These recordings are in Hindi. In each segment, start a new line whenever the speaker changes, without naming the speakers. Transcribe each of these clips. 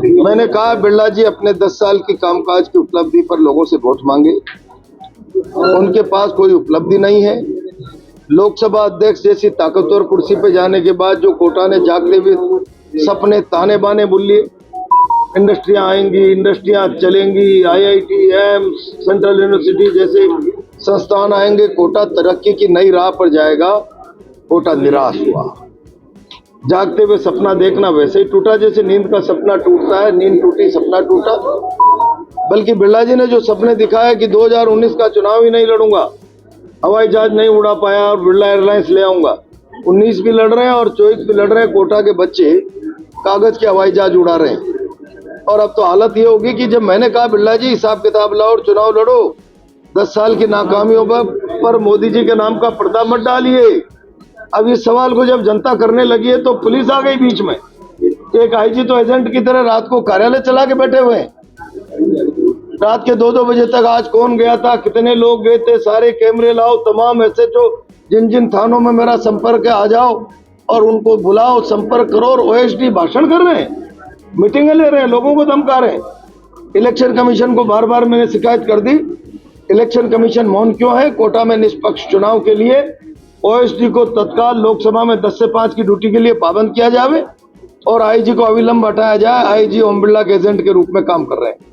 मैंने कहा बिरला जी अपने 10 साल की कामकाज की उपलब्धि पर लोगों से वोट मांगे। उनके पास कोई उपलब्धि नहीं है। लोकसभा अध्यक्ष जैसी ताकतवर कुर्सी पे जाने के बाद जो कोटा ने जागते हुए सपने ताने बाने बुल लिए, इंडस्ट्रियां आएंगी, इंडस्ट्रियां चलेंगी, IIT, एम्स, सेंट्रल यूनिवर्सिटी जैसे संस्थान आएंगे, कोटा तरक्की की नई राह पर जाएगा। कोटा निराश हुआ। जागते हुए सपना देखना वैसे ही टूटा जैसे नींद का सपना टूटता है। नींद टूटी, सपना टूटा। बल्कि बिरला जी ने जो सपने दिखाया कि 2019 का चुनाव ही नहीं लड़ूंगा, हवाई जहाज नहीं उड़ा पाया और बिरला एयरलाइंस ले आऊंगा, 19 भी लड़ रहे हैं और 24 भी लड़ रहे हैं। कोटा के बच्चे कागज के हवाई जहाज उड़ा रहे हैं। और अब तो हालत ये होगी कि जब मैंने कहा बिरला जी हिसाब किताब लाओ और चुनाव लड़ो, 10 साल की नाकामियों पर मोदी जी के नाम का पर्दा मत डालिए। अब इस सवाल को जब जनता करने लगी है तो पुलिस आ गई बीच में। एक IG तो एजेंट की तरह रात को कार्यालय चला के बैठे हुए हैं। रात के 2-2 बजे तक आज कौन गया था, कितने लोग गए थे, सारे कैमरे लाओ, तमाम SHO जिन जिन थानों में मेरा संपर्क है आ जाओ और उनको बुलाओ, संपर्क करो। और OSD भाषण कर रहे हैं, मीटिंगें ले रहे हैं, लोगों को धमका रहे हैं। इलेक्शन कमीशन को बार बार मैंने शिकायत कर दी। इलेक्शन कमीशन मौन क्यों है? कोटा में निष्पक्ष चुनाव के लिए OSD को तत्काल लोकसभा में 10 से 5 की ड्यूटी के लिए पाबंद किया जाए और IG को अविलंब हटाया जाए। IG ओम बिरला के एजेंट के रूप में काम कर रहे हैं।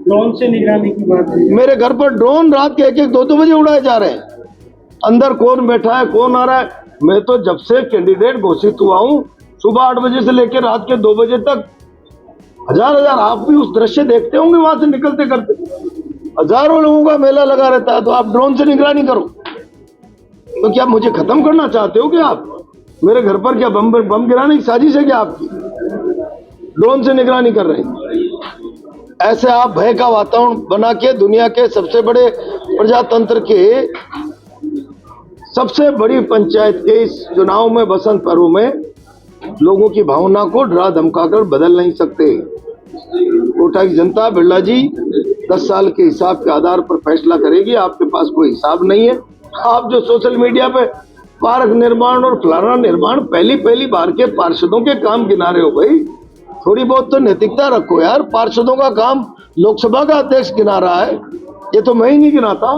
ड्रोन से निगरानी की बात है।
मेरे घर पर ड्रोन रात के 1-1, 2-2 बजे उड़ाए जा रहे हैं। अंदर कौन बैठा है, कौन आ रहा है? मैं तो जब से कैंडिडेट घोषित हुआ हूं, सुबह 8 बजे से लेकर रात के 2 बजे तक हजार आप भी उस दृश्य देखते होंगे। वहां से निकलते करते हजारों लोगों का मेला लगा रहता है, तो आप ड्रोन से निगरानी करो। तो क्या मुझे खत्म करना चाहते हो? क्या आप मेरे घर पर क्या बम गिराने की साजिश है क्या आपकी? ड्रोन से निगरानी कर रहे हैं। ऐसे आप भय का वातावरण बना के दुनिया के सबसे बड़े प्रजातंत्र के सबसे बड़ी पंचायत के इस चुनाव में, बसंत पर्व में, लोगों की भावना को डरा धमकाकर बदल नहीं सकते। कोटा की जनता बिरला जी 10 साल के हिसाब के आधार पर फैसला करेगी। आपके पास कोई हिसाब नहीं है। आप जो सोशल मीडिया पे पार्क निर्माण और फलाना निर्माण पहली बार के पार्षदों के काम गिना रहे हो भाई, थोड़ी बहुत तो नैतिकता रखो यार। पार्षदों का काम लोकसभा का अध्यक्ष गिना रहा है, ये तो मैं ही नहीं गिनाता।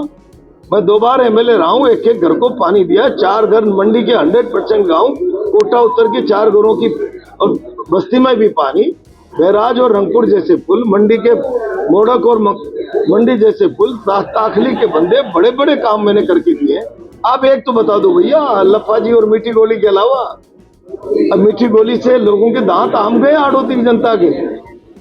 मैं 2 बार MLA रहा हूँ, एक घर को पानी दिया, 4 घर मंडी के 100% गाँव कोटा उत्तर के 4 घरों की और बस्ती में भी पानी, बैराज और रंगपुर जैसे पुल, मंडी के मोड़क और मंडी जैसे पुल, ताखली के बंदे, बड़े बड़े काम मैंने करके दिए। आप एक तो बता दो भैया, लफाजी और मीठी गोली के अलावा। अब मीठी गोली से लोगों के दांत आम गए आड़ोती की जनता के,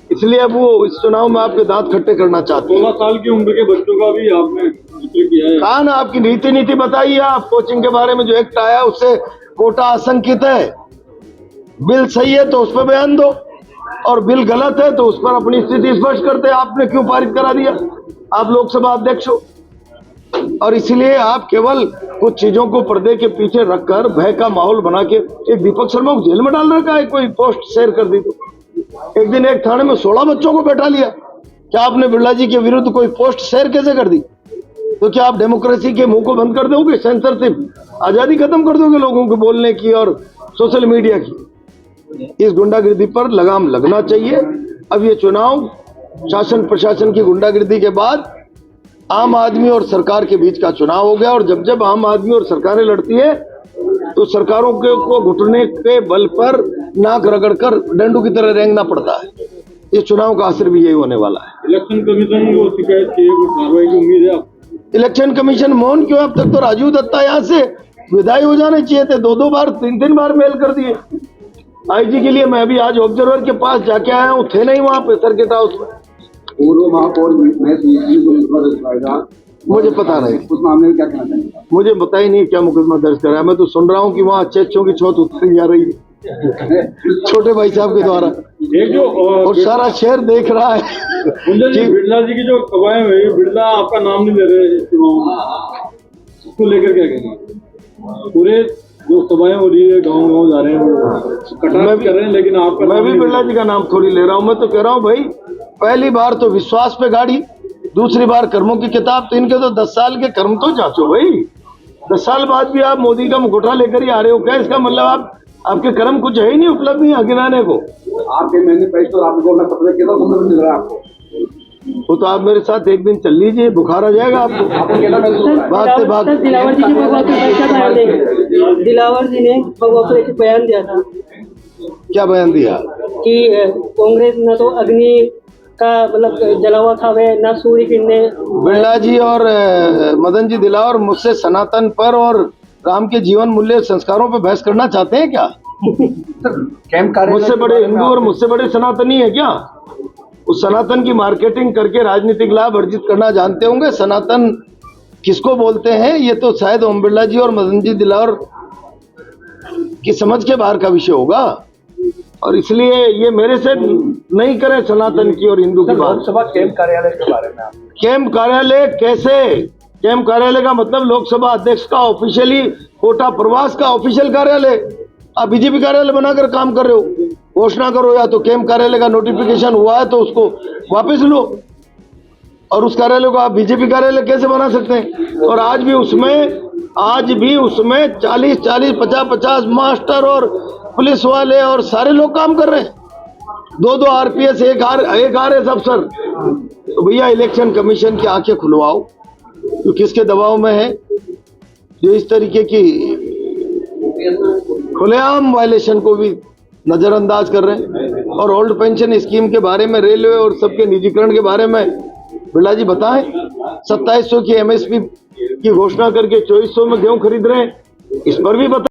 इसलिए अब वो इस चुनाव में आपके दांत खट्टे करना चाहते हैं।
16 साल की उम्र के बच्चों का भी आपने जिक्र किया है।
कहा ना, आपकी नीति बताइए। आप कोचिंग के बारे में जो एक्ट आया उससे कोटा आशंकित है। बिल सही है तो उस पर बयान दो, और बिल गलत है तो उस पर अपनी स्थिति स्पष्ट करते। आपने क्यों पारित करा दिया? आप लोकसभा अध्यक्ष हो और इसीलिए आप केवल कुछ चीजों को पर्दे के पीछे रखकर भय का माहौल बना के एक दीपक शर्मा को जेल में डाल रखा है। कोई पोस्ट शेयर कर दी तो एक दिन एक थाने में 16 बच्चों को बैठा लिया। क्या आपने बिरला जी के विरुद्ध कोई पोस्ट शेयर कैसे कर दी? तो क्या आप डेमोक्रेसी के मुंह को बंद कर दोगे? सेंसरशिप, आजादी खत्म कर दोगे लोगों को बोलने की और सोशल मीडिया की? इस गुंडागिर्दी पर लगाम लगना चाहिए। अब ये चुनाव शासन प्रशासन की गुंडागिर्दी के बाद आम आदमी और सरकार के बीच का चुनाव हो गया। और जब जब आम आदमी और सरकारें लड़ती है तो सरकारों को घुटने के बल पर नाक रगड़कर डंडू की तरह रेंगना पड़ता है। इस चुनाव का असर भी यही होने वाला है।
इलेक्शन कमीशन को शिकायत की कार्रवाई की उम्मीद है आपको?
इलेक्शन कमीशन मौन क्यों? अब तक तो राजीव दत्ता यहाँ से विदाई हो जाने चाहिए थे। 2-2 बार 3-3 बार मेल कर दिए। IG के लिए मैं भी आज ऑब्जर्वर के पास जाके आया हूँ, थे नहीं वहाँ पे सर्किट हाउस में।
पूर्व महापौर
मुझे पता नहीं
उस मामले में क्या कहना चाहेंगे?
मुझे पता ही नहीं क्या मुकदमा दर्ज करा है। मैं तो सुन रहा हूँ कि वहाँ अच्छे की छौत उतरी जा रही है छोटे भाई साहब के द्वारा,
एक जो
और सारा शहर देख रहा है।
बिरला जी की जो कवायद हुई, बिरला आपका नाम नहीं ले रहे इसको लेकर क्या कहना? पूरे जो सभाएं हो रही है, गाँव जा रहे हैं, कटाक्ष कर रहे हैं, लेकिन आपका
मैं भी बिरला जी का नाम थोड़ी ले रहा हूँ। मैं तो कह रहा हूँ भाई, पहली बार तो विश्वास पे गाड़ी, दूसरी बार कर्मों की किताब। तो इनके तो 10 साल के कर्म तो जांचो भाई। 10 साल बाद भी आप मोदी का मुखौटा लेकर ही आ रहे हो क्या? इसका मतलब आपके कर्म कुछ है ही नहीं उपलब्ध नहीं गिनाने को।
आपके मैनिफेस्टो आपको घोषणा पत्र कितना सुंदर मिल रहा है आपको?
वो तो आप मेरे साथ एक दिन चल लीजिए, बुखार आ जाएगा आपको।
आपको कितना महसूस हो रहा है?
भागते भागते
दिलावर जी ने भगवा को कैसा बयान दिया? दिलावर जी ने भगवा को एक बयान दिया था
क्या बयान दिया?
कि कांग्रेस न तो अग्नि का मतलब जलावा खावे, न सूर्य किरणें।
बिरला जी और मदन जी दिलावर मुझसे सनातन पर और राम के जीवन मूल्य संस्कारों पर बहस करना चाहते हैं क्या?
कैंप कार्यालय
मुझसे बड़े हिंदू और मुझसे बड़े सनातनी है क्या? उस सनातन की मार्केटिंग करके राजनीतिक लाभ अर्जित करना जानते होंगे। सनातन किसको बोलते हैं ये तो शायद ओम बिरला जी और मदन जी दिलावर की समझ के बाहर का विषय होगा, और इसलिए ये मेरे से नहीं करें सनातन की और हिंदू की बात।
लोकसभा कैंप कार्यालय के बारे में आप
कैंप कार्यालय कैसे? कैंप कार्यालय का मतलब लोकसभा अध्यक्ष का ऑफिशियली कोटा प्रवास का ऑफिशियल कार्यालय। आप बीजेपी कार्यालय बनाकर काम कर रहे हो, घोषणा करो, या तो कैंप कार्यालय का नोटिफिकेशन हुआ है तो उसको वापस लो, और उस कार्यालय को आप बीजेपी कार्यालय कैसे बना सकते हैं? और आज भी उसमें 40, 50 मास्टर और पुलिस वाले और सारे लोग काम कर रहे हैं। 2 आरपीएस, एक आरएस अफसर। तो भैया इलेक्शन कमीशन की आंखें खुलवाओ, तो किसके दबाव में है जो इस तरीके की खुलेआम वायलेशन को भी नजरअंदाज कर रहे हैं। और ओल्ड पेंशन स्कीम के बारे में, रेलवे और सबके निजीकरण के बारे में बिरला जी बताएं। 2700 की एमएसपी की घोषणा करके 2400 में गेहूं खरीद रहे हैं, इस पर भी बताएं।